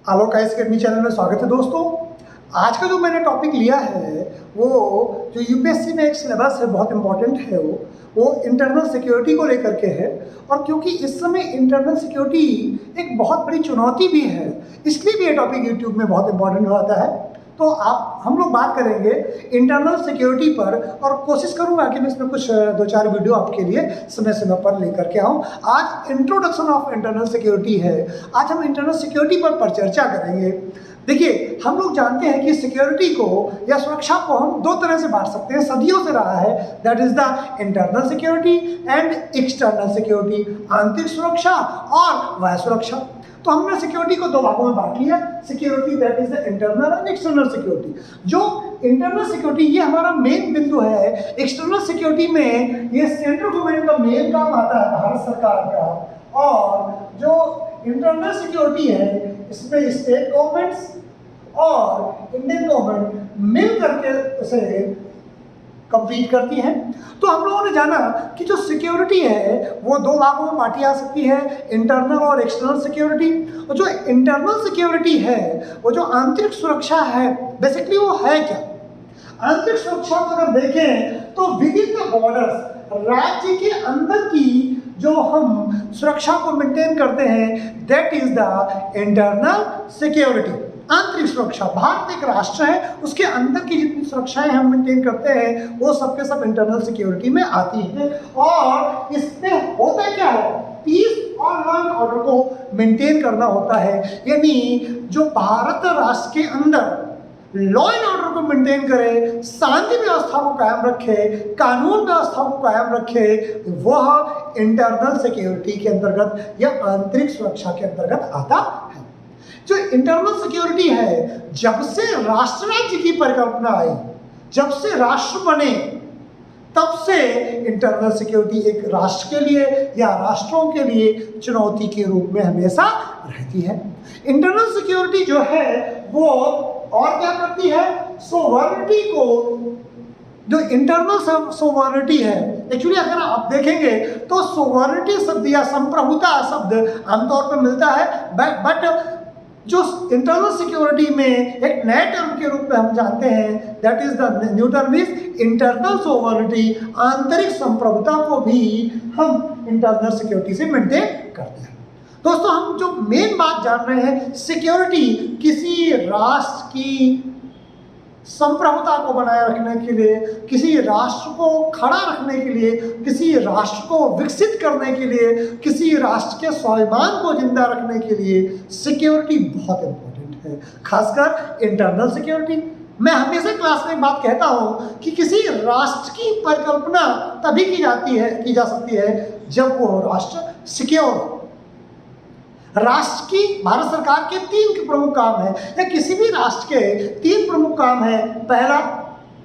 आलोक IAS academy channel में स्वागत है दोस्तों। आज का जो मैंने टॉपिक लिया है वो जो यूपीएससी में एक सिलेबस है, बहुत इंपॉर्टेंट है। वो इंटरनल सिक्योरिटी को लेकर के है। और क्योंकि इस समय इंटरनल सिक्योरिटी एक बहुत बड़ी चुनौती भी है, इसलिए भी ये टॉपिक यूट्यूब में बहुत इंपॉर्टेंट होता है। तो हम लोग बात करेंगे इंटरनल सिक्योरिटी पर, और कोशिश करूंगा कि मैं इसमें कुछ 2-4 वीडियो आपके लिए समय समय पर लेकर के आऊँ। आज इंट्रोडक्शन ऑफ इंटरनल सिक्योरिटी है। आज हम इंटरनल सिक्योरिटी पर चर्चा करेंगे। देखिए, हम लोग जानते हैं कि सिक्योरिटी को या सुरक्षा को हम दो तरह से बांट सकते हैं, सदियों से रहा है। That is the internal security and external security, आंतरिक सुरक्षा और बाह्य सुरक्षा। तो हमने सिक्योरिटी को दो भागों में बांट लिया, security that is the internal and external security. जो इंटरनल सिक्योरिटी ये हमारा मेन बिंदु है। एक्सटर्नल सिक्योरिटी में ये सेंट्रल गवर्नमेंट का मेन काम आता है, भारत सरकार का। और जो इंटरनल सिक्योरिटी है इसमें स्टेट गवर्नमेंट्स और इंडियन गवर्नमेंट मिल करके उसे कंप्लीट करती हैं। तो हम लोगों ने जाना कि जो सिक्योरिटी है वो दो भागों में बांटी जा सकती है, इंटरनल और एक्सटर्नल सिक्योरिटी। और जो इंटरनल सिक्योरिटी है, वो जो आंतरिक सुरक्षा है, बेसिकली वो है क्या? आंतरिक सुरक्षा को अगर देखें तो विद इन द बॉर्डर्स, राज्य के अंदर की जो हम सुरक्षा को मेंटेन करते हैं, that is the internal security, आंतरिक सुरक्षा। भारत एक राष्ट्र है, उसके अंदर की जितनी सुरक्षाएं हम मेंटेन करते हैं वो सबके सब इंटरनल सिक्योरिटी में आती हैं। और इसमें होता क्या है, पीस और लॉ एंड ऑर्डर को मेंटेन करना होता है। यानी जो भारत राष्ट्र के अंदर लॉ एंड ऑर्डर को मेंटेन करे, शांति व्यवस्था को कायम रखे, कानून व्यवस्था को कायम रखे, वह इंटरनल सिक्योरिटी के अंतर्गत या आंतरिक सुरक्षा के अंतर्गत आता है। जो इंटरनल सिक्योरिटी है, जब से राष्ट्र राज्य की परिकल्पना आई, जब से राष्ट्र बने, तब से इंटरनल सिक्योरिटी एक राष्ट्र के लिए या राष्ट्रों के लिए चुनौती के रूप में हमेशा रहती है। इंटरनल सिक्योरिटी जो है वो और क्या करती है, सोवरेनिटी को, जो इंटरनल सोवरेनिटी है, एक्चुअली अगर आप देखेंगे तो सोवरेनिटी शब्द या संप्रभुता शब्द आमतौर पर मिलता है, बट जो इंटरनल सिक्योरिटी में एक नए टर्म के रूप में हम जानते हैं, that is the new term is internal sovereignty. आंतरिक संप्रभुता को भी हम इंटरनल सिक्योरिटी से मेंटेन करते हैं। दोस्तों, हम जो मेन बात जान रहे हैं, सिक्योरिटी किसी राष्ट्र की संप्रभुता को बनाए रखने के लिए, किसी राष्ट्र को खड़ा रखने के लिए, किसी राष्ट्र को विकसित करने के लिए, किसी राष्ट्र के स्वाभिमान को जिंदा रखने के लिए सिक्योरिटी बहुत इंपॉर्टेंट है, खासकर इंटरनल सिक्योरिटी। मैं हमेशा क्लास में एक बात कहता हूं कि किसी राष्ट्र की परिकल्पना तभी की जा सकती है जब वो राष्ट्र सिक्योर हो। राष्ट्र की, भारत सरकार के 3 प्रमुख काम है, या किसी भी राष्ट्र के 3 प्रमुख काम है। पहला,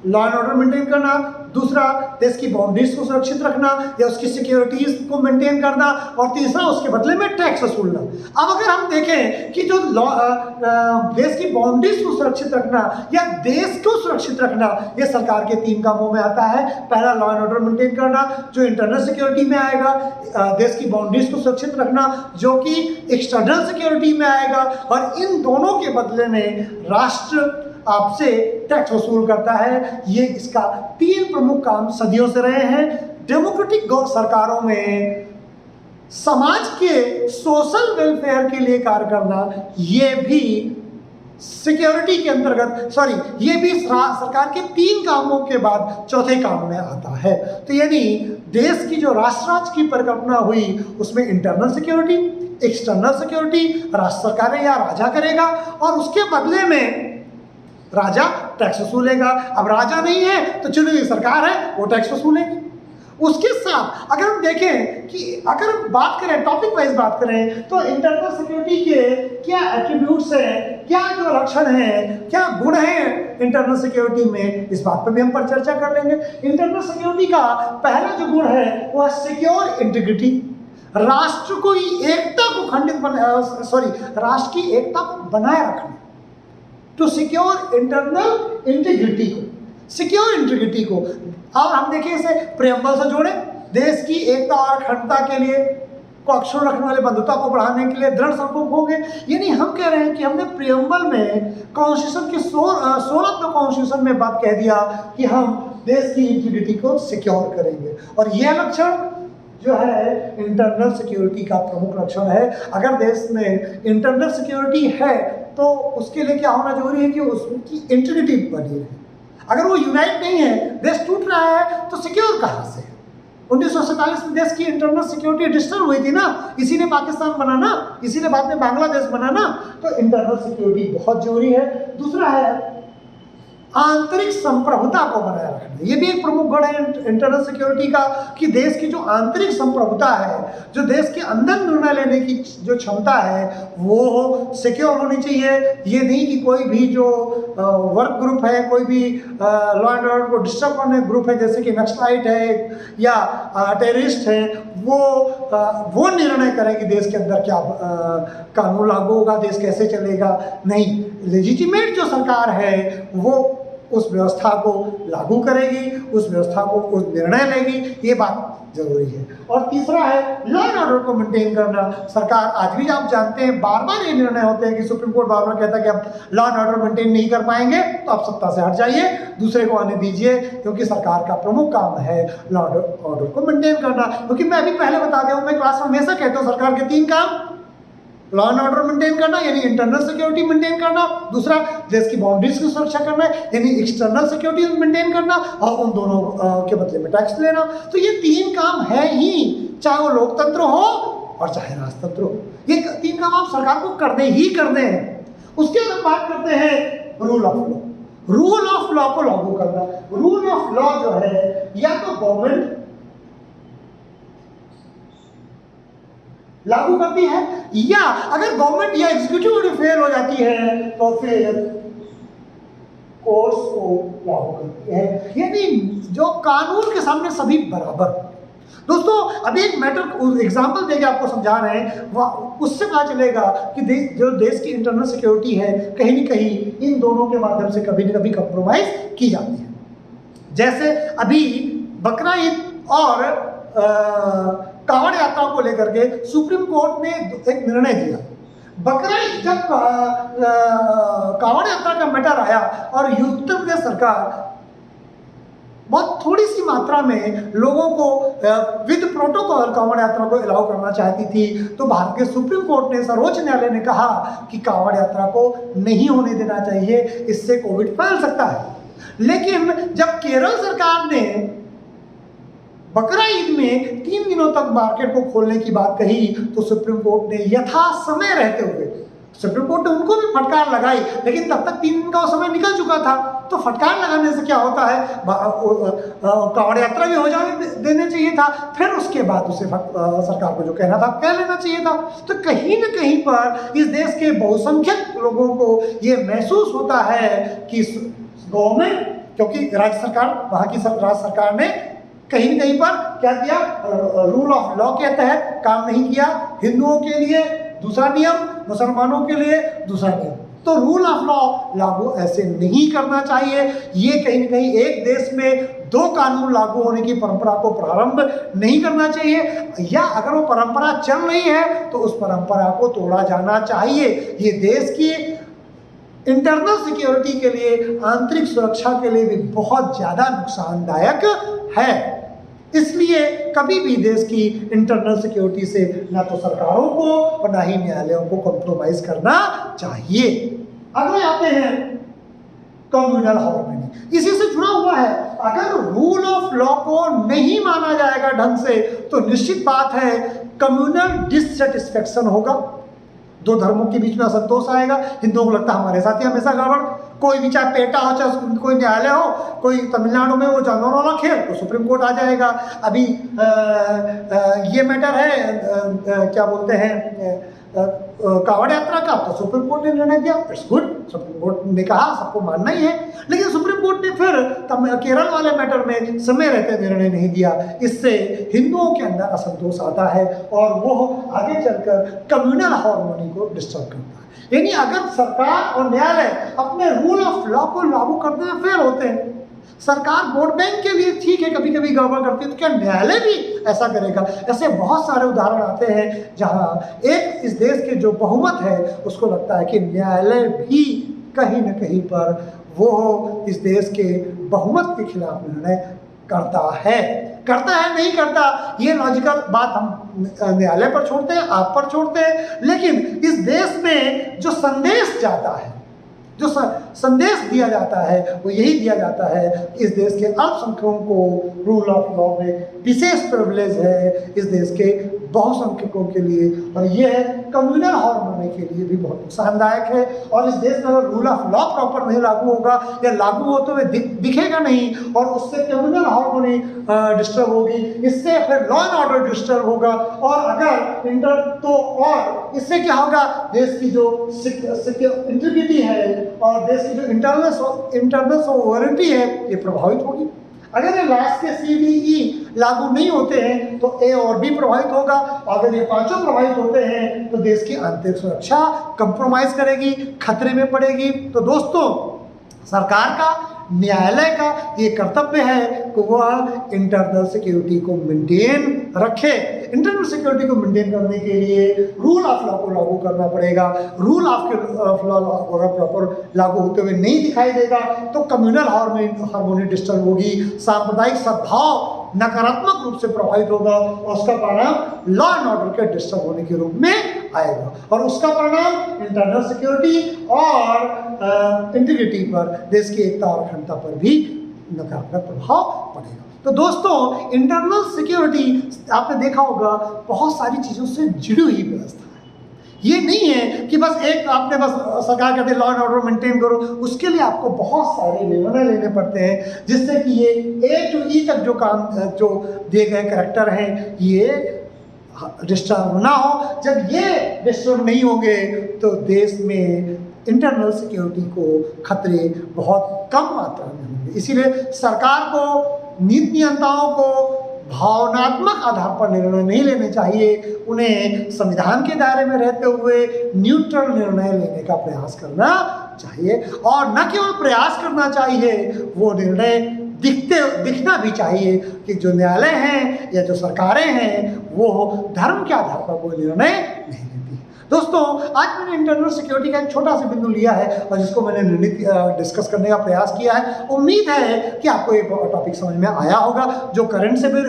लॉ एंड ऑर्डर मेंटेन करना, दूसरा देश की बाउंड्रीज को सुरक्षित रखना या उसकी सिक्योरिटीज को मेंटेन करना, और तीसरा उसके बदले में टैक्स वसूलना। अब अगर हम देखें कि जो देश की बाउंड्रीज को सुरक्षित रखना या देश को सुरक्षित रखना, ये सरकार के 3 कामों में आता है। पहला, लॉ एंड ऑर्डर मेंटेन करना, जो इंटरनल सिक्योरिटी में आएगा। देश की बाउंड्रीज को सुरक्षित रखना, जो कि एक्सटर्नल सिक्योरिटी में आएगा। और इन दोनों के बदले में राष्ट्र आपसे टैक्स वसूल करता है। ये इसका 3 प्रमुख काम सदियों से रहे हैं। डेमोक्रेटिक समाजों में समाज के सोशल वेलफेयर के लिए कार्य करना, ये भी सिक्योरिटी के अंतर्गत, ये भी सरकार के 3 कामों के बाद चौथे काम में आता है। तो यानी देश की जो राष्ट्र राज्य की परिकल्पना हुई, उसमें इंटरनल सिक्योरिटी, एक्सटर्नल सिक्योरिटी राष्ट्र सरकार या राजा करेगा, और उसके बदले में राजा टैक्स वसूलेगा। अब राजा नहीं है तो चुनी हुई सरकार है, वो टैक्स वसूलेगी। उसके साथ अगर हम देखें कि अगर हम बात करें, टॉपिक वाइज बात करें, तो इंटरनल सिक्योरिटी के क्या एट्रीब्यूट्स हैं, क्या जो लक्षण हैं, क्या गुण हैं इंटरनल सिक्योरिटी में, इस बात पर भी हम पर चर्चा कर लेंगे। इंटरनल सिक्योरिटी का पहला जो गुण है वह सिक्योर इंटीग्रिटी, राष्ट्र को एकता को राष्ट्र की एकता को बनाए रखना, टू सिक्योर इंटरनल इंटीग्रिटी को, सिक्योर इंटीग्रिटी को। और हम देखिए इसे प्रेम्बल से जोड़े, देश की एकता और अखंडता के लिए को अक्षुण्ण रखने वाले बंधुता को बढ़ाने के लिए दृढ़ संकल्प होंगे। यानी हम कह रहे हैं कि हमने प्रियम्बल में कॉन्स्टिट्यूशन के 16वें कॉन्स्टिट्यूशन में बात कह दिया कि हम देश की इंटीग्रिटी को सिक्योर करेंगे, और यह लक्षण जो है इंटरनल सिक्योरिटी का प्रमुख लक्षण है। अगर देश में इंटरनल सिक्योरिटी है तो उसके लिए क्या होना जरूरी है कि उसकी इंटीग्रिटी बनी रहे। अगर वो यूनाइट नहीं है, देश टूट रहा है, तो सिक्योर कहाँ से? 1947 में देश की इंटरनल सिक्योरिटी डिस्टर्ब हुई थी ना, इसी ने पाकिस्तान बना ना, इसी ने बाद में बांग्लादेश बना ना। तो इंटरनल सिक्योरिटी बहुत जरूरी है। दूसरा है आंतरिक संप्रभुता को बनाए रखना। ये भी एक प्रमुख गुण है इंटरनल सिक्योरिटी का, कि देश की जो आंतरिक संप्रभुता है, जो देश के अंदर निर्णय लेने की जो क्षमता है, वो सिक्योर होनी चाहिए। ये नहीं कि कोई भी जो वर्क ग्रुप है, कोई भी लॉ एंड ऑर्डर को डिस्टर्ब करने ग्रुप है, जैसे कि नक्सलाइट है या टेररिस्ट है, वो निर्णय करें कि देश के अंदर क्या कानून लागू होगा, देश कैसे चलेगा। नहीं, लेजिटिमेट जो सरकार है वो उस व्यवस्था को लागू करेगी, उस व्यवस्था को उस निर्णय लेगी, ये बात जरूरी है। और तीसरा है लॉ एंड ऑर्डर को मेंटेन करना। सरकार आज भी आप जानते हैं बार बार ये निर्णय होते हैं कि सुप्रीम कोर्ट बार बार कहता है कि आप लॉ एंड ऑर्डर मेंटेन नहीं कर पाएंगे तो आप सत्ता से हट जाइए, दूसरे को आने दीजिए, क्योंकि सरकार का प्रमुख काम है लॉ ऑर्डर को मेंटेन करना। क्योंकि मैं अभी पहले बता गया हूँ, मैं क्लास में हमेशा कहता हूँ सरकार के 3 काम: लॉ एंड ऑर्डर मेंटेन करना यानी इंटरनल सिक्योरिटी मेंटेन करना, दूसरा देश की बाउंड्रीज की सुरक्षा करना यानी एक्सटर्नल सिक्योरिटी मेंटेन करना, और उन दोनों के बदले में टैक्स लेना। तो ये 3 काम है ही, चाहे वो लोकतंत्र हो और चाहे राजतंत्र हो, ये 3 काम आप सरकार को करने ही करने हैं। उसके बाद बात करते हैं rule of law. Rule of law को लागू करना। रूल ऑफ लॉ जो है, या तो गवर्नमेंट लागू करती है, या अगर गवर्नमेंट या एग्जीक्यूटिव फेल हो जाती है तो फिर कोर्ट्स को लागू करती है। यानी जो कानून के सामने सभी बराबर। दोस्तों अभी एक मैटर एग्जांपल देके आपको समझा रहे हैं, उससे पता चलेगा कि जो देश की इंटरनल सिक्योरिटी है, कहीं न कहीं इन दोनों के माध्यम से कभी न कभी कंप्रोमाइज की जाती है। जैसे अभी बकरा ईद और कांवड़ यात्रा को लेकर के सुप्रीम कोर्ट ने एक निर्णय दिया। बकरा जब कांवड़ यात्रा का मैटर आया और उत्तर प्रदेश सरकार बहुत थोड़ी सी मात्रा में लोगों को विद प्रोटोकॉल कांवड़ यात्रा को अलाउ करना चाहती थी, तो भारत के सुप्रीम कोर्ट ने, सर्वोच्च न्यायालय ने कहा कि कांवड़ यात्रा को नहीं होने देना चाहिए, इससे कोविड फैल सकता है। लेकिन जब केरल सरकार ने बकरा ईद में 3 दिनों तक मार्केट को खोलने की बात कही, तो सुप्रीम कोर्ट ने यथा समय रहते हुए, सुप्रीम कोर्ट ने उनको भी फटकार लगाई, लेकिन तब तक 3 दिन का समय निकल चुका था। तो फटकार लगाने से क्या होता है, कांवड़ यात्रा भी हो जाने देने चाहिए था, फिर उसके बाद उसे सरकार को जो कहना था कह लेना चाहिए था। तो कहीं न कहीं पर इस देश के बहुसंख्यक लोगों को ये महसूस होता है कि गवर्नमेंट, क्योंकि राज्य सरकार, वहाँ की राज्य सरकार ने कहीं न कहीं पर क्या किया, रूल ऑफ लॉ के तहत काम नहीं किया। हिंदुओं के लिए दूसरा नियम, मुसलमानों के लिए दूसरा नियम। तो रूल ऑफ लॉ लागू ऐसे नहीं करना चाहिए। ये कहीं न कहीं एक देश में 2 कानून लागू होने की परंपरा को प्रारंभ नहीं करना चाहिए, या अगर वो परंपरा चल रही है तो उस परंपरा को तोड़ा जाना चाहिए। ये देश की इंटरनल सिक्योरिटी के लिए, आंतरिक सुरक्षा के लिए भी बहुत ज़्यादा नुकसानदायक है। इसलिए कभी भी देश की इंटरनल सिक्योरिटी से ना तो सरकारों को और ना ही न्यायालयों को कॉम्प्रोमाइज करना चाहिए। अगले आते हैं कम्युनल हार्मनी। इसी से जुड़ा हुआ है, अगर रूल ऑफ लॉ को नहीं माना जाएगा ढंग से, तो निश्चित बात है कम्युनल डिससेटिस्फेक्शन होगा, 2 धर्मों के बीच में असंतोष आएगा। हिंदुओं को लगता है हमारे साथ ही हमेशा गड़बड़, कोई भी चाहे पेटा हो, चाहे कोई न्यायालय हो, कोई तमिलनाडु में वो जानवरों वाला खेल, तो सुप्रीम कोर्ट आ जाएगा। अभी ये मैटर है क्या बोलते हैं कांवड़ यात्रा का, तो सुप्रीम कोर्ट ने निर्णय दिया, इट्स गुड, सुप्रीम कोर्ट ने कहा सबको मानना ही है। लेकिन सुप्रीम कोर्ट ने फिर केरल वाले मैटर में समय रहते निर्णय नहीं दिया। इससे हिंदुओं के अंदर असंतोष आता है और वो आगे चलकर कम्युनल हार्मनी को डिस्टर्ब करता है। यानी अगर सरकार और न्यायालय अपने रूल ऑफ लॉ को लागू करने में फेल होते हैं, सरकार वोट बैंक के लिए ठीक है कभी कभी गड़बड़ करती है, तो क्या न्यायालय भी ऐसा करेगा? ऐसे बहुत सारे उदाहरण आते हैं जहां एक इस देश के जो बहुमत है उसको लगता है कि न्यायालय भी कहीं न कहीं पर वो इस देश के बहुमत के खिलाफ निर्णय करता है नहीं करता, ये लॉजिकल बात हम न्यायालय पर छोड़ते हैं, आप पर छोड़ते हैं। लेकिन इस देश में जो संदेश जाता है, जो संदेश दिया जाता है वो यही दिया जाता है कि इस देश के अल्पसंख्यकों को रूल ऑफ लॉ में विशेष प्रिविलेज है इस देश के बहुसंख्यकों के लिए, और यह कम्युनल हार्मनी के लिए भी बहुत नुकसानदायक है। और इस देश में अगर रूल ऑफ लॉ प्रॉपर नहीं लागू होगा या लागू हो तो वे दिखेगा नहीं, और उससे कम्युनल हार्मनी डिस्टर्ब होगी, इससे फिर लॉ एंड ऑर्डर डिस्टर्ब होगा, और अगर और इससे क्या होगा, देश की जो इंटीग्रिटी है और देश की जो इंटरनल सोवरेनिटी है ये प्रभावित होगी। अगर ये लास्ट के CDE लागू नहीं होते हैं तो A और B प्रभावित होगा, अगर ये पांचों प्रभावित होते हैं तो देश की आंतरिक सुरक्षा कंप्रोमाइज करेगी, खतरे में पड़ेगी। तो दोस्तों, सरकार का, न्यायालय का ये कर्तव्य है कि वह इंटरनल सिक्योरिटी को मेंटेन रखे। इंटरनल सिक्योरिटी को मेंटेन करने के लिए रूल ऑफ लॉ को लागू करना पड़ेगा। रूल ऑफ लॉ अगर प्रॉपर लागू होते हुए नहीं दिखाई देगा तो कम्युनल हार्मोनी डिस्टर्ब होगी, सांप्रदायिक सद्भाव नकारात्मक रूप से प्रभावित होगा, और उसका परिणाम लॉ एंड ऑर्डर के डिस्टर्ब होने के रूप में आएगा, और उसका परिणाम इंटरनल सिक्योरिटी और इंटीग्रिटी पर, देश की एकता और अखंडता पर भी नकारात्मक प्रभाव पड़ेगा। तो दोस्तों, इंटरनल सिक्योरिटी आपने देखा होगा बहुत सारी चीज़ों से जुड़ी हुई व्यवस्था है। ये नहीं है कि बस एक आपने बस सरकार कहते हैं लॉ एंड ऑर्डर मेंटेन करो, उसके लिए आपको बहुत सारे निर्णय लेने पड़ते हैं जिससे कि ये A to E तक जो दिए गए कैरेक्टर हैं ये डिस्टर्ब ना हो। जब ये डिस्टर्ब नहीं होंगे तो देश में इंटरनल सिक्योरिटी को खतरे बहुत कम मात्रा में होंगे। इसीलिए सरकार को, नीति नियंताओं को भावनात्मक आधार पर निर्णय नहीं लेने चाहिए, उन्हें संविधान के दायरे में रहते हुए न्यूट्रल निर्णय लेने का प्रयास करना चाहिए, और न केवल प्रयास करना चाहिए, वो निर्णय दिखना भी चाहिए कि जो न्यायालय हैं या जो सरकारें हैं वो धर्म के आधार पर कोई निर्णय नहीं लेती। दोस्तों, आज मैंने इंटरनल सिक्योरिटी का एक छोटा सा बिंदु लिया है और जिसको मैंने डिस्कस करने का प्रयास किया है। उम्मीद है कि आपको ये टॉपिक समझ में आया होगा, जो करंट से भी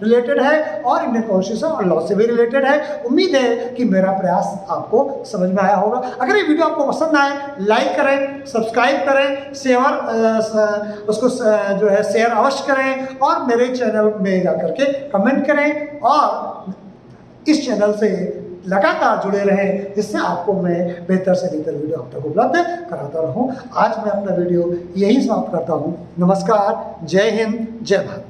रिलेटेड है और इंडियन कॉन्स्टिट्यूशन और लॉ से भी रिलेटेड है। उम्मीद है कि मेरा प्रयास आपको समझ में आया होगा। अगर ये वीडियो आपको पसंद आए, लाइक करें, सब्सक्राइब करें, शेयर अवश्य करें, और मेरे चैनल में जाकर के कमेंट करें, और इस चैनल से लगातार जुड़े रहें, जिससे आपको मैं बेहतर से बेहतर वीडियो आप तक उपलब्ध कराता रहूं। आज मैं अपना वीडियो यही समाप्त करता हूं। नमस्कार, जय हिंद, जय भारत।